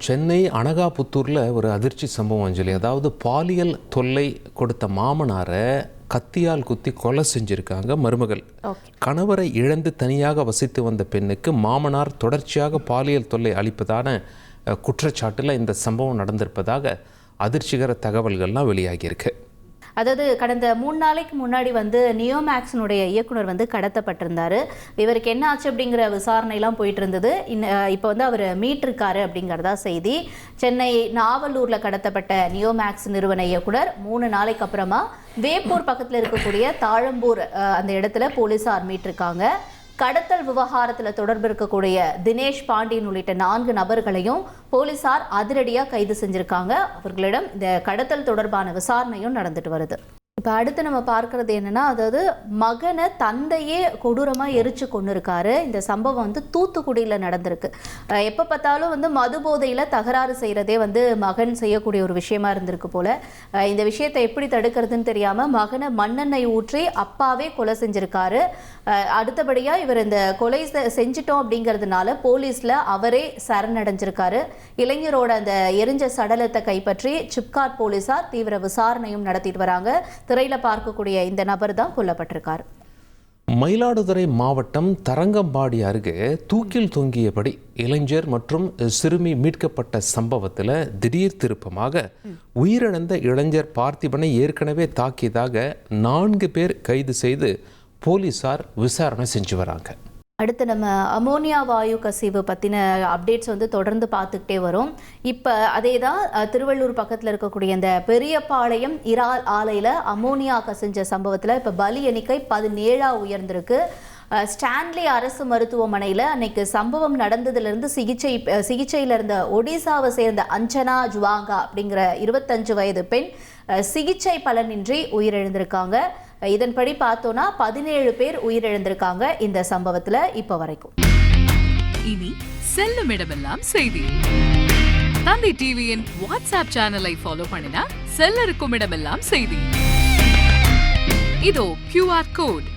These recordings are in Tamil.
சென்னை அனகாபுத்தூரில் ஒரு அதிர்ச்சி சம்பவம் அஞ்சலி. அதாவது பாலியல் தொல்லை கொடுத்த மாமனாரை கத்தியால் குத்தி கொலை செஞ்சுருக்காங்க மருமகள். கணவரை இழந்து தனியாக வசித்து வந்த பெண்ணுக்கு மாமனார் தொடர்ச்சியாக பாலியல் தொல்லை அளிப்பதான குற்றச்சாட்டில் இந்த சம்பவம் நடந்திருப்பதாக அதிர்ச்சிகர தகவல்கள்லாம் வெளியாகியிருக்கு. அதாவது கடந்த 3 நாளைக்கு முன்னாடி நியோமேக்ஸினுடைய இயக்குனர் கடத்தப்பட்டிருந்தார். இவருக்கு என்ன ஆச்சு அப்படிங்கிற விசாரணைலாம் போயிட்டு இருந்தது. இப்போ அவர் மீட்டிருக்காரு அப்படிங்கிறதா செய்தி. சென்னை நாவலூரில் கடத்தப்பட்ட நியோமேக்ஸ் நிறுவன இயக்குனர் 3 நாளைக்கு அப்புறமா வேப்பூர் பக்கத்தில் இருக்கக்கூடிய தாழம்பூர் அந்த இடத்துல போலீஸார் மீட்டிருக்காங்க. கடத்தல் விவகாரத்தில் தொடர்பு இருக்கக்கூடிய தினேஷ் பாண்டியன் உள்ளிட்ட 4 நபர்களையும் போலீசார் அதிரடியாக கைது செஞ்சிருக்காங்க. அவர்களிடம் இந்த கடத்தல் தொடர்பான விசாரணையும் நடந்துட்டு வருது. இப்போ அடுத்து நம்ம பார்க்கறது என்னன்னா, அதாவது மகனை தந்தையே கொடூரமாக எரிச்சு கொண்டு இருக்காரு. இந்த சம்பவம் தூத்துக்குடியில் நடந்திருக்கு. எப்போ பார்த்தாலும் மது போதையில் தகராறு செய்கிறதே மகன் செய்யக்கூடிய ஒரு விஷயமா இருந்திருக்கு போல. இந்த விஷயத்தை எப்படி தடுக்கிறதுன்னு தெரியாமல் மகனை மண்ணெண்ணெய் ஊற்றி அப்பாவே கொலை செஞ்சிருக்காரு. அடுத்தபடியாக இவர் இந்த கொலை செஞ்சிட்டோம் அப்படிங்கிறதுனால போலீஸில் அவரே சரணடைஞ்சிருக்காரு. இளைஞரோட அந்த எரிஞ்ச சடலத்தை கைப்பற்றி சிப்காட் போலீஸார் தீவிர விசாரணையும் நடத்திட்டு வராங்க. திரையில பார்க்கக்கூடிய இந்த நபர் தான் கொல்லப்பட்டிருக்கார். மயிலாடுதுறை மாவட்டம் தரங்கம்பாடி அருகே தூக்கில் தொங்கியபடி இளைஞர் மற்றும் சிறுமி மீட்கப்பட்ட சம்பவத்தில் திடீர் திருப்பமாக உயிரிழந்த இளைஞர் பார்த்திபனை ஏற்கனவே தாக்கியதாக 4 பேர் கைது செய்து போலீசார் விசாரணை செஞ்சு வராங்க. அடுத்து நம்ம அமோனியா வாயு கசிவு பற்றின அப்டேட்ஸ் தொடர்ந்து பார்த்துக்கிட்டே வரும். இப்போ அதே தான் திருவள்ளூர் பக்கத்தில் இருக்கக்கூடிய இந்த பெரியபாளையம் இறால் ஆலையில் அமோனியா கசிஞ்ச சம்பவத்தில் இப்போ பலி எண்ணிக்கை 17 உயர்ந்திருக்கு. ஸ்டான்லி அரசு மருத்துவமனையில் அன்னைக்கு சம்பவம் நடந்ததுலேருந்து சிகிச்சையில் இருந்த ஒடிசாவை சேர்ந்த அஞ்சனா ஜுவாங்கா அப்படிங்கிற 25 வயது பெண் சிகிச்சை பலனின்றி உயிரிழந்திருக்காங்க. இதன்படி பார்த்தோன்னா 17 பேர் உயிரிழந்திருக்காங்க இந்த சம்பவத்தில் இப்போ வரைக்கும். இனி செல்லும் இடமெல்லாம் செய்தி. தந்தை டிவியின் வாட்ஸ்அப் சேனலை ஃபாலோ பண்ணினா செல்ல இருக்கும் இடமெல்லாம் செய்தி. இதோ QR கோட்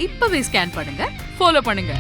இப்பவே ஸ்கேன் பண்ணுங்க, ஃபாலோ பண்ணுங்க.